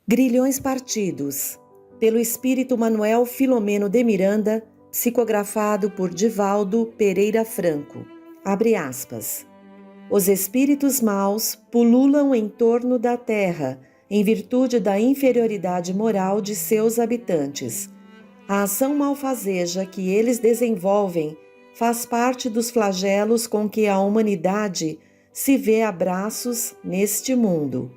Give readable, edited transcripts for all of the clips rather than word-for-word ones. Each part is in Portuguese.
Grilhões Partidos, pelo espírito Manuel Filomeno de Miranda, psicografado por Divaldo Pereira Franco. Abre aspas. Os espíritos maus pululam em torno da terra, em virtude da inferioridade moral de seus habitantes. A ação malfazeja que eles desenvolvem faz parte dos flagelos com que a humanidade se vê a braços neste mundo.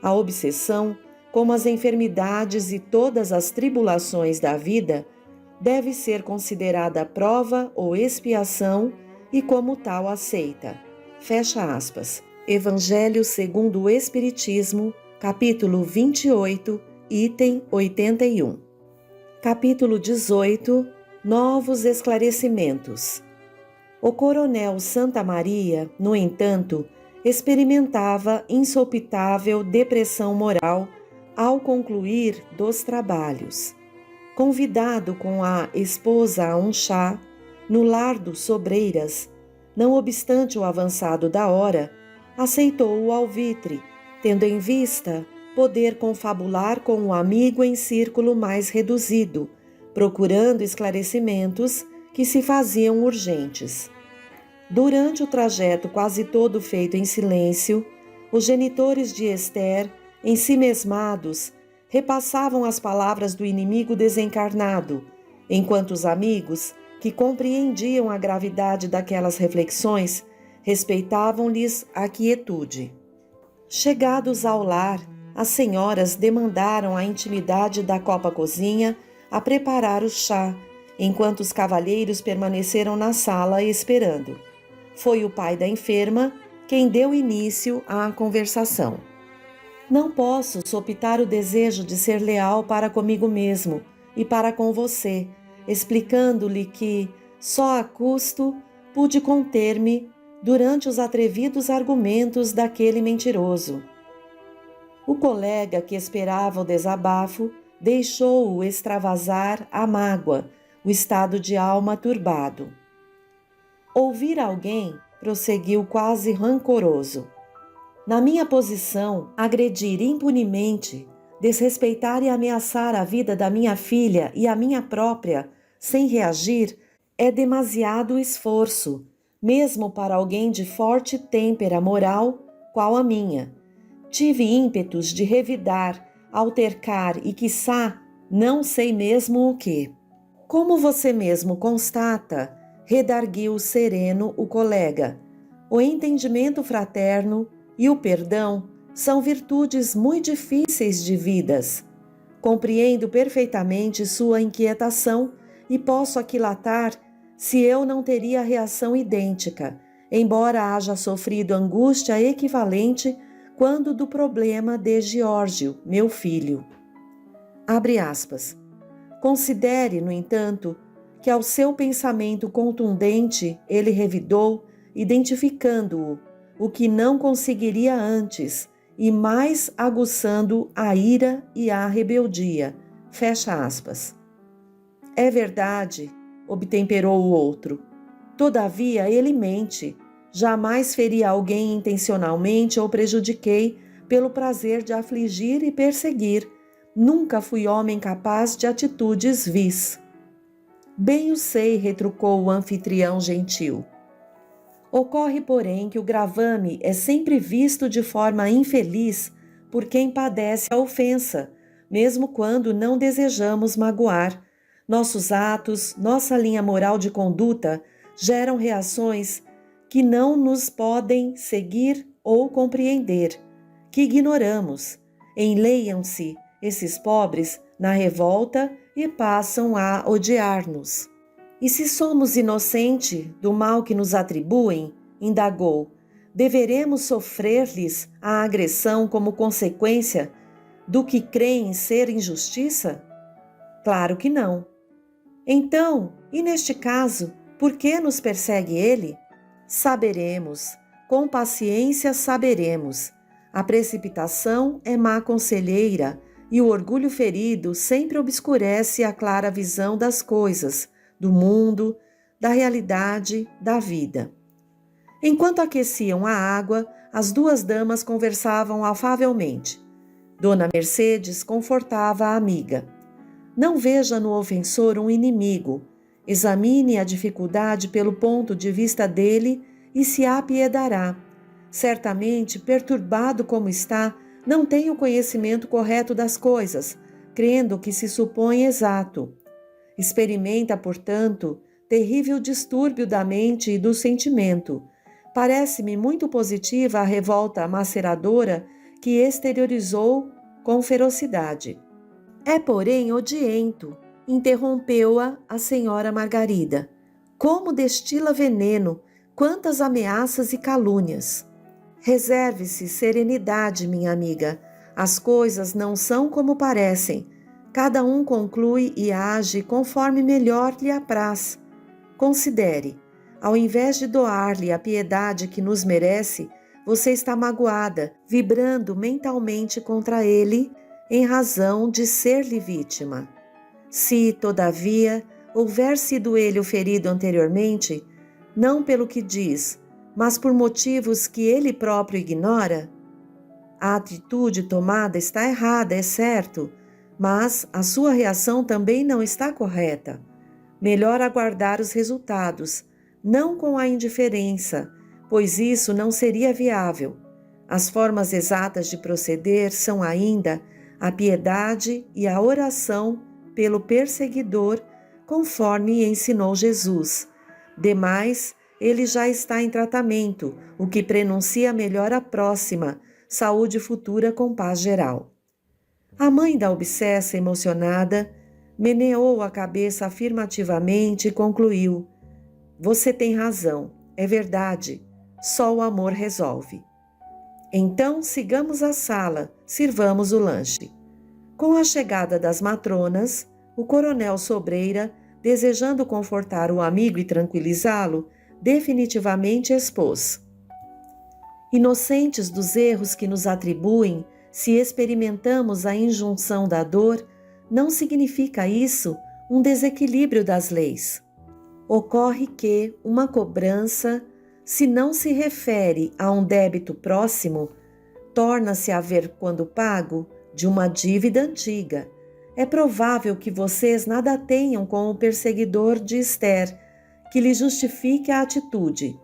A obsessão, como as enfermidades e todas as tribulações da vida, deve ser considerada prova ou expiação e como tal aceita. Fecha aspas. Evangelho segundo o Espiritismo, capítulo 28, item 81. Capítulo 18. Novos esclarecimentos. O coronel Santa Maria, no entanto, experimentava insopitável depressão moral ao concluir dos trabalhos. Convidado com a esposa a um chá, no lar dos Sobreiras, não obstante o avançado da hora, aceitou o alvitre, tendo em vista poder confabular com o amigo em círculo mais reduzido, procurando esclarecimentos que se faziam urgentes. Durante o trajeto quase todo feito em silêncio, os genitores de Esther, ensimesmados, repassavam as palavras do inimigo desencarnado, enquanto os amigos, que compreendiam a gravidade daquelas reflexões, respeitavam-lhes a quietude. Chegados ao lar, as senhoras demandaram a intimidade da copa-cozinha a preparar o chá, enquanto os cavalheiros permaneceram na sala esperando. Foi o pai da enferma quem deu início à conversação. Não posso sopitar o desejo de ser leal para comigo mesmo e para com você, explicando-lhe que, só a custo, pude conter-me durante os atrevidos argumentos daquele mentiroso. O colega que esperava o desabafo deixou-o extravasar a mágoa, o estado de alma turbado. Ouvir alguém, prosseguiu quase rancoroso. Na minha posição, agredir impunemente, desrespeitar e ameaçar a vida da minha filha e a minha própria, sem reagir, é demasiado esforço, mesmo para alguém de forte têmpera moral, qual a minha. Tive ímpetos de revidar, altercar e, quiçá, não sei mesmo o que. Como você mesmo constata, redarguiu sereno o colega, o entendimento fraterno e o perdão são virtudes muito difíceis de vidas. Compreendo perfeitamente sua inquietação e posso aquilatar se eu não teria reação idêntica, embora haja sofrido angústia equivalente quando do problema de Giórgio, meu filho. Abre aspas. Considere, no entanto, que ao seu pensamento contundente ele revidou, identificando-o, o que não conseguiria antes, e mais aguçando a ira e a rebeldia. Fecha aspas. É verdade, obtemperou o outro. Todavia ele mente. Jamais feri alguém intencionalmente ou prejudiquei pelo prazer de afligir e perseguir. Nunca fui homem capaz de atitudes vis. Bem o sei, retrucou o anfitrião gentil. Ocorre, porém, que o gravame é sempre visto de forma infeliz por quem padece a ofensa, mesmo quando não desejamos magoar. Nossos atos, nossa linha moral de conduta geram reações que não nos podem seguir ou compreender, que ignoramos. Enleiam-se esses pobres na revolta e passam a odiar-nos. E se somos inocentes do mal que nos atribuem, indagou, deveremos sofrer-lhes a agressão como consequência do que creem ser injustiça? Claro que não. Então, e neste caso, por que nos persegue ele? Saberemos, com paciência saberemos. A precipitação é má conselheira e o orgulho ferido sempre obscurece a clara visão das coisas, do mundo, da realidade, da vida. Enquanto aqueciam a água, as duas damas conversavam afavelmente. Dona Mercedes confortava a amiga. Não veja no ofensor um inimigo. Examine a dificuldade pelo ponto de vista dele e se apiedará. Certamente, perturbado como está, não tem o conhecimento correto das coisas, crendo que se supõe exato. Experimenta, portanto, terrível distúrbio da mente e do sentimento. Parece-me muito positiva a revolta maceradora que exteriorizou com ferocidade. É, porém, odiento, interrompeu-a a senhora Margarida. Como destila veneno, quantas ameaças e calúnias. Reserve-se serenidade, minha amiga. As coisas não são como parecem. Cada um conclui e age conforme melhor lhe apraz. Considere, ao invés de doar-lhe a piedade que nos merece, você está magoada, vibrando mentalmente contra ele em razão de ser-lhe vítima. Se, todavia, houver sido ele o ferido anteriormente, não pelo que diz, mas por motivos que ele próprio ignora, a atitude tomada está errada, é certo, mas a sua reação também não está correta. Melhor aguardar os resultados, não com a indiferença, pois isso não seria viável. As formas exatas de proceder são ainda a piedade e a oração pelo perseguidor, conforme ensinou Jesus. Demais, ele já está em tratamento, o que prenuncia melhora próxima, saúde futura com paz geral. A mãe da obsessa, emocionada, meneou a cabeça afirmativamente e concluiu: você tem razão, é verdade, só o amor resolve. Então sigamos à sala, sirvamos o lanche. Com a chegada das matronas, o coronel Sobreira, desejando confortar o amigo e tranquilizá-lo, definitivamente expôs. Inocentes dos erros que nos atribuem, se experimentamos a injunção da dor, não significa isso um desequilíbrio das leis. Ocorre que uma cobrança, se não se refere a um débito próximo, torna-se haver quando pago de uma dívida antiga. É provável que vocês nada tenham com o perseguidor de Esther, que lhe justifique a atitude.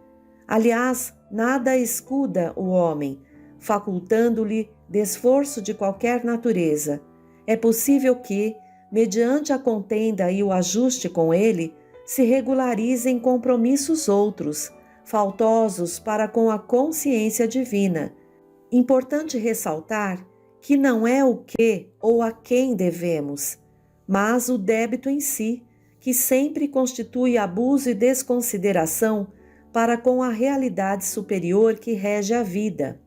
Aliás, nada escuda o homem, facultando-lhe desforço de qualquer natureza. É possível que, mediante a contenda e o ajuste com ele, se regularizem compromissos outros, faltosos para com a consciência divina. Importante ressaltar que não é o que ou a quem devemos, mas o débito em si, que sempre constitui abuso e desconsideração para com a realidade superior que rege a vida.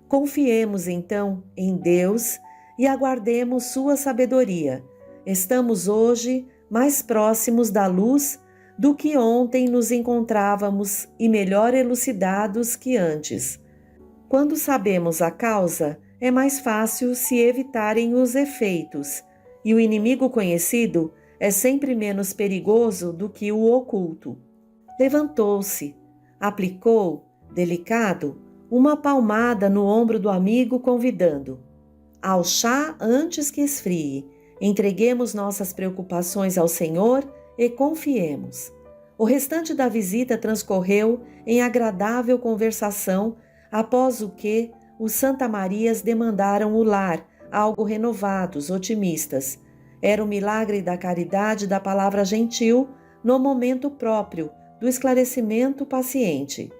Confiemos, então, em Deus e aguardemos sua sabedoria. Estamos hoje mais próximos da luz do que ontem nos encontrávamos e melhor elucidados que antes. Quando sabemos a causa, é mais fácil se evitarem os efeitos, e o inimigo conhecido é sempre menos perigoso do que o oculto. Levantou-se, aplicou, delicado, uma palmada no ombro do amigo, convidando: ao chá antes que esfrie, entreguemos nossas preocupações ao Senhor e confiemos. O restante da visita transcorreu em agradável conversação, após o que os Santa Marias demandaram o lar, algo renovados, otimistas. Era o milagre da caridade da palavra gentil no momento próprio do esclarecimento paciente.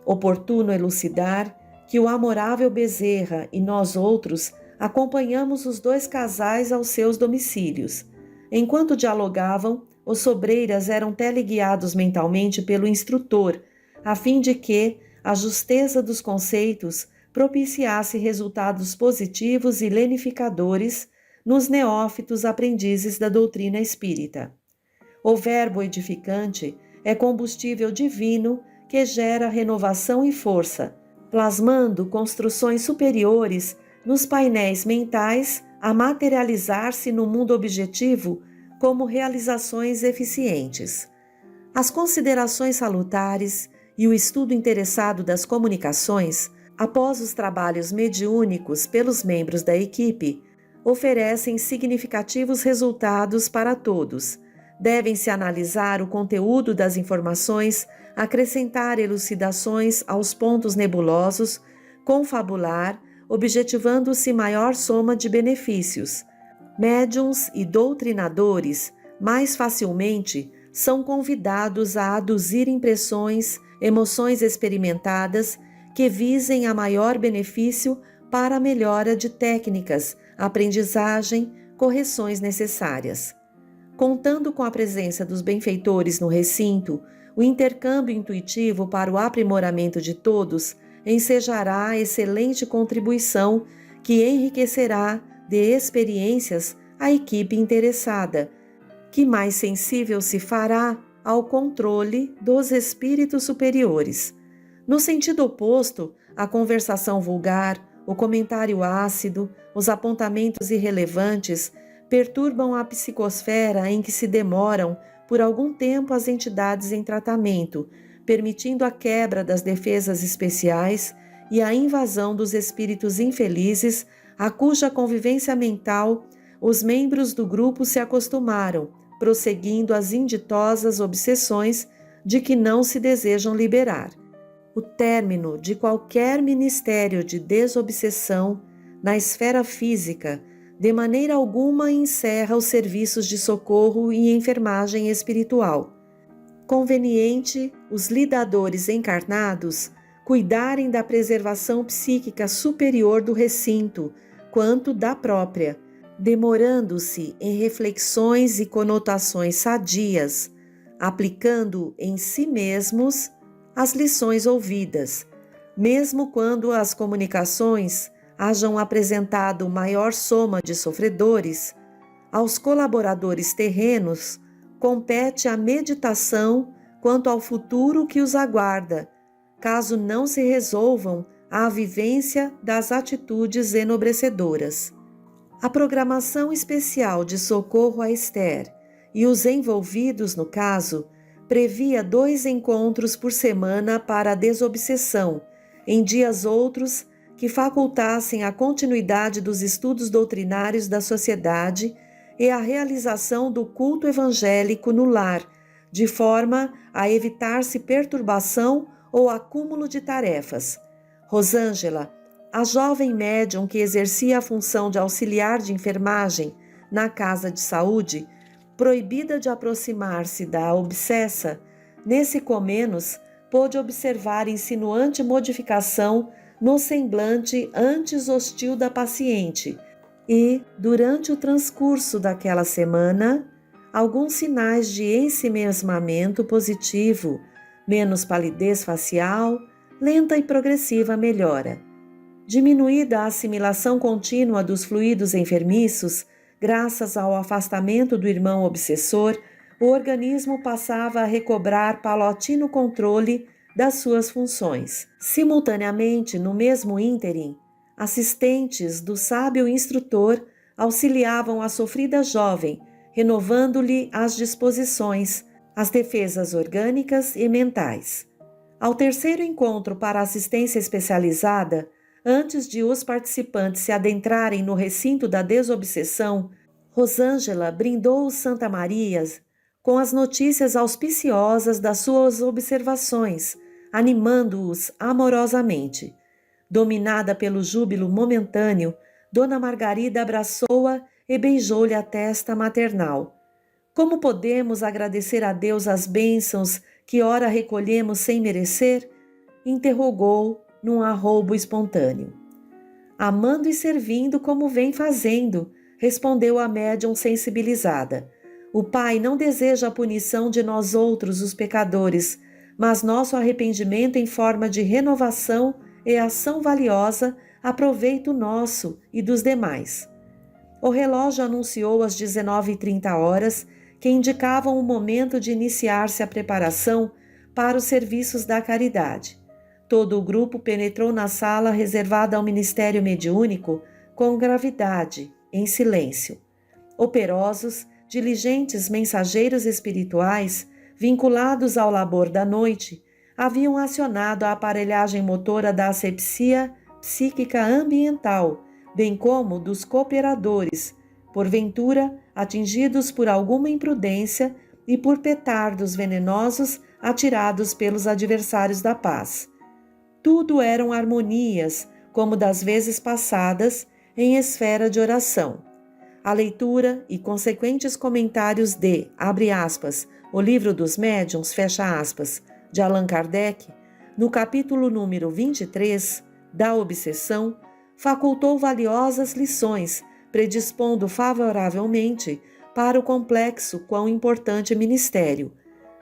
Oportuno elucidar que o amorável Bezerra e nós outros acompanhamos os dois casais aos seus domicílios. Enquanto dialogavam, os Sobreiras eram teleguiados mentalmente pelo instrutor, a fim de que a justeza dos conceitos propiciasse resultados positivos e lenificadores nos neófitos aprendizes da doutrina espírita. O verbo edificante é combustível divino que gera renovação e força, plasmando construções superiores nos painéis mentais a materializar-se no mundo objetivo como realizações eficientes. As considerações salutares e o estudo interessado das comunicações Após os trabalhos mediúnicos pelos membros da equipe, oferecem significativos resultados para todos. Devem-se analisar o conteúdo das informações, acrescentar elucidações aos pontos nebulosos, confabular, objetivando-se maior soma de benefícios. Médiuns e doutrinadores, mais facilmente, são convidados a aduzir impressões, emoções experimentadas que visem a maior benefício para a melhora de técnicas, aprendizagem, correções necessárias. Contando com a presença dos benfeitores no recinto, o intercâmbio intuitivo para o aprimoramento de todos ensejará excelente contribuição que enriquecerá de experiências a equipe interessada, que mais sensível se fará ao controle dos espíritos superiores. No sentido oposto, a conversação vulgar, o comentário ácido, os apontamentos irrelevantes perturbam a psicosfera em que se demoram por algum tempo as entidades em tratamento, permitindo a quebra das defesas especiais e a invasão dos espíritos infelizes a cuja convivência mental os membros do grupo se acostumaram, prosseguindo as inditosas obsessões de que não se desejam liberar. O término de qualquer ministério de desobsessão na esfera física de maneira alguma encerra os serviços de socorro e enfermagem espiritual. Conveniente os lidadores encarnados cuidarem da preservação psíquica superior do recinto, quanto da própria, demorando-se em reflexões e conotações sadias, aplicando em si mesmos as lições ouvidas, mesmo quando as comunicações hajam apresentado maior soma de sofredores, aos colaboradores terrenos compete a meditação quanto ao futuro que os aguarda, caso não se resolvam à vivência das atitudes enobrecedoras. A programação especial de socorro a Esther e os envolvidos no caso previa 2 encontros por semana para a desobsessão, em dias outros que facultassem a continuidade dos estudos doutrinários da sociedade e a realização do culto evangélico no lar, de forma a evitar-se perturbação ou acúmulo de tarefas. Rosângela, a jovem médium que exercia a função de auxiliar de enfermagem na casa de saúde, proibida de aproximar-se da obsessa, nesse comenos pôde observar insinuante modificação no semblante antes hostil da paciente e, durante o transcurso daquela semana, alguns sinais de ensimesmamento positivo, menos palidez facial, lenta e progressiva melhora. Diminuída a assimilação contínua dos fluidos enfermiços, graças ao afastamento do irmão obsessor, o organismo passava a recobrar paulatino controle das suas funções. Simultaneamente, no mesmo ínterim, assistentes do sábio instrutor auxiliavam a sofrida jovem, renovando-lhe as disposições, as defesas orgânicas e mentais. Ao terceiro encontro para assistência especializada, antes de os participantes se adentrarem no recinto da desobsessão, Rosângela brindou os Santa Marias com as notícias auspiciosas das suas observações, animando-os amorosamente. Dominada pelo júbilo momentâneo, Dona Margarida abraçou-a e beijou-lhe a testa maternal. Como podemos agradecer a Deus as bênçãos que ora recolhemos sem merecer? Interrogou num arroubo espontâneo. Amando e servindo como vem fazendo, respondeu a médium sensibilizada. O Pai não deseja a punição de nós outros, os pecadores, mas nosso arrependimento em forma de renovação e ação valiosa a proveito nosso e dos demais. O relógio anunciou as 19h30, que indicavam o momento de iniciar-se a preparação para os serviços da caridade. Todo o grupo penetrou na sala reservada ao ministério mediúnico com gravidade, em silêncio. Operosos, diligentes mensageiros espirituais, vinculados ao labor da noite, haviam acionado a aparelhagem motora da asepsia psíquica ambiental, bem como dos cooperadores, porventura atingidos por alguma imprudência e por petardos venenosos atirados pelos adversários da paz. Tudo eram harmonias, como das vezes passadas, em esfera de oração. A leitura e consequentes comentários de, abre aspas, O Livro dos Médiuns, fecha aspas, de Allan Kardec, no capítulo número 23, da obsessão, facultou valiosas lições, predispondo favoravelmente para o complexo quão importante ministério.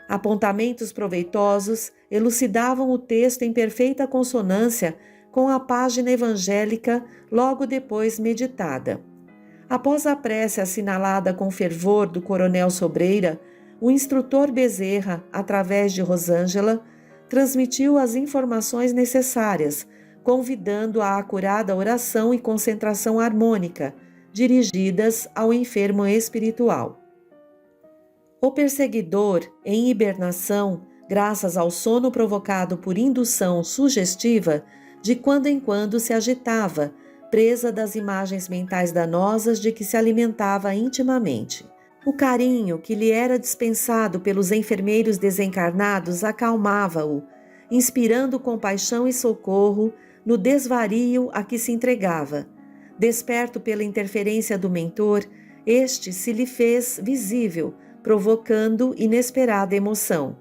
Apontamentos proveitosos elucidavam o texto em perfeita consonância com a página evangélica logo depois meditada. Após a prece assinalada com fervor do coronel Sobreira, o instrutor Bezerra, através de Rosângela, transmitiu as informações necessárias, convidando à acurada oração e concentração harmônica, dirigidas ao enfermo espiritual. O perseguidor, em hibernação, graças ao sono provocado por indução sugestiva, de quando em quando se agitava, presa das imagens mentais danosas de que se alimentava intimamente. O carinho que lhe era dispensado pelos enfermeiros desencarnados acalmava-o, inspirando compaixão e socorro no desvario a que se entregava. Desperto pela interferência do mentor, este se lhe fez visível, provocando inesperada emoção.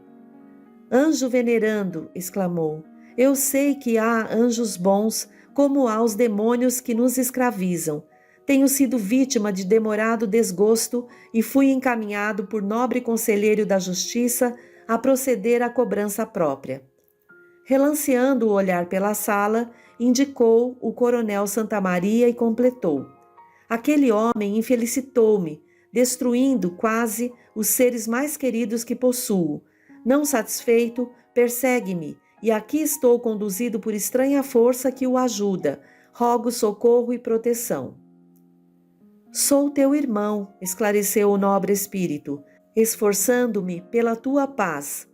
Anjo venerando, exclamou, eu sei que há anjos bons, como há os demônios que nos escravizam. Tenho sido vítima de demorado desgosto e fui encaminhado por nobre conselheiro da justiça a proceder à cobrança própria. Relanceando o olhar pela sala, indicou o coronel Santamaria e completou. Aquele homem infelicitou-me, destruindo quase os seres mais queridos que possuo. Não satisfeito, persegue-me, e aqui estou conduzido por estranha força que o ajuda. Rogo socorro e proteção. Sou teu irmão, esclareceu o nobre espírito, esforçando-me pela tua paz.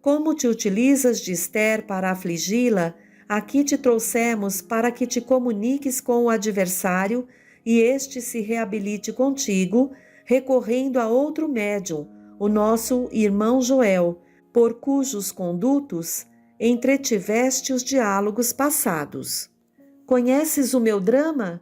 Como te utilizas de Esther para afligi-la, aqui te trouxemos para que te comuniques com o adversário e este se reabilite contigo, recorrendo a outro médium, o nosso irmão Joel, por cujos condutos entretiveste os diálogos passados. Conheces o meu drama?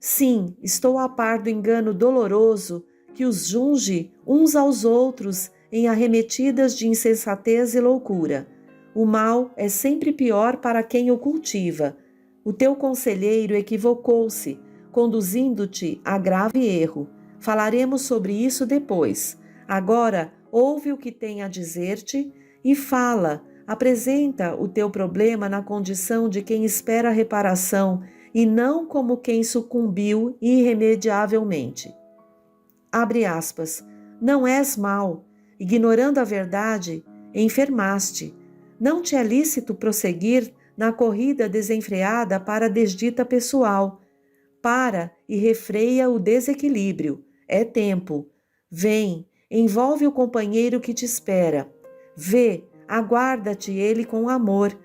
Sim, estou a par do engano doloroso que os junge uns aos outros em arremetidas de insensatez e loucura. O mal é sempre pior para quem o cultiva. O teu conselheiro equivocou-se, conduzindo-te a grave erro. Falaremos sobre isso depois. Agora, ouve o que tem a dizer-te e fala. Apresenta o teu problema na condição de quem espera reparação e não como quem sucumbiu irremediavelmente. Abre aspas. Não és mau. Ignorando a verdade, enfermaste. Não te é lícito prosseguir na corrida desenfreada para a desdita pessoal. Para e refreia o desequilíbrio. É tempo. Vem, envolve o companheiro que te espera. Vê, aguarda-te ele com amor.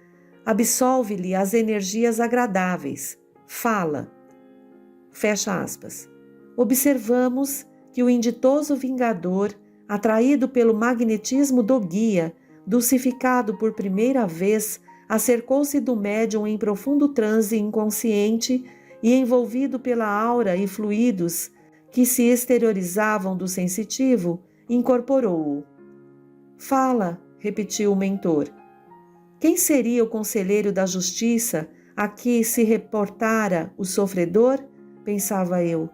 Absolve-lhe as energias agradáveis. Fala. Fecha aspas. Observamos que o inditoso vingador, atraído pelo magnetismo do guia, dulcificado por primeira vez, acercou-se do médium em profundo transe inconsciente e envolvido pela aura e fluidos que se exteriorizavam do sensitivo, incorporou-o. Fala, repetiu o mentor. Quem seria o conselheiro da justiça a que se reportara o sofredor? Pensava eu.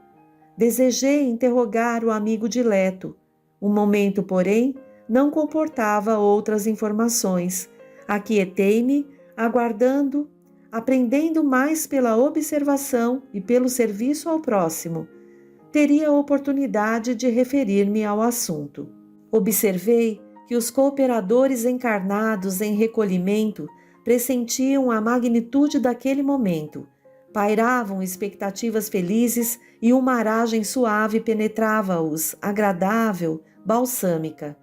Desejei interrogar o amigo dileto. O momento, porém, não comportava outras informações. Aquietei-me, aguardando, aprendendo mais pela observação e pelo serviço ao próximo. Teria a oportunidade de referir-me ao assunto. Observei que os cooperadores encarnados em recolhimento pressentiam a magnitude daquele momento. Pairavam expectativas felizes e uma aragem suave penetrava-os, agradável, balsâmica.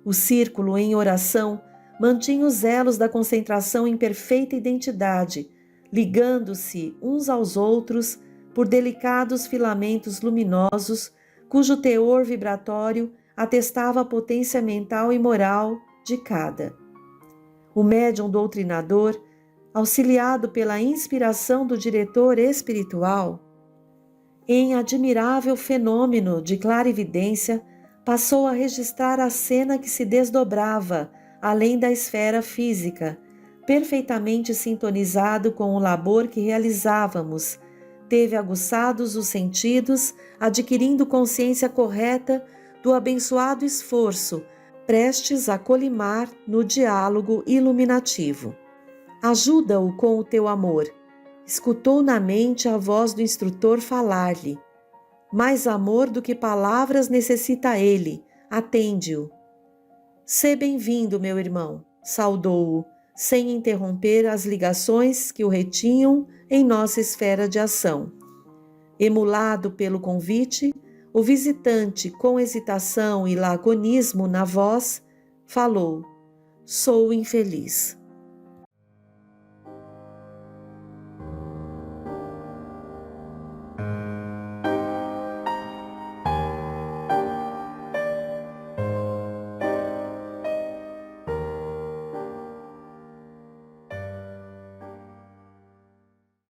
O círculo em oração mantinha os elos da concentração em perfeita identidade, ligando-se uns aos outros por delicados filamentos luminosos, cujo teor vibratório atestava a potência mental e moral de cada. O médium doutrinador, auxiliado pela inspiração do diretor espiritual, em admirável fenômeno de clarividência, passou a registrar a cena que se desdobrava além da esfera física, perfeitamente sintonizado com o labor que realizávamos. Teve aguçados os sentidos, adquirindo consciência correta do abençoado esforço, prestes a colimar no diálogo iluminativo. Ajuda-o com o teu amor. Escutou na mente a voz do instrutor falar-lhe. Mais amor do que palavras necessita ele, atende-o. Sê bem-vindo, meu irmão, saudou-o, sem interromper as ligações que o retinham em nossa esfera de ação. Emulado pelo convite, o visitante, com hesitação e laconismo na voz, falou: sou infeliz.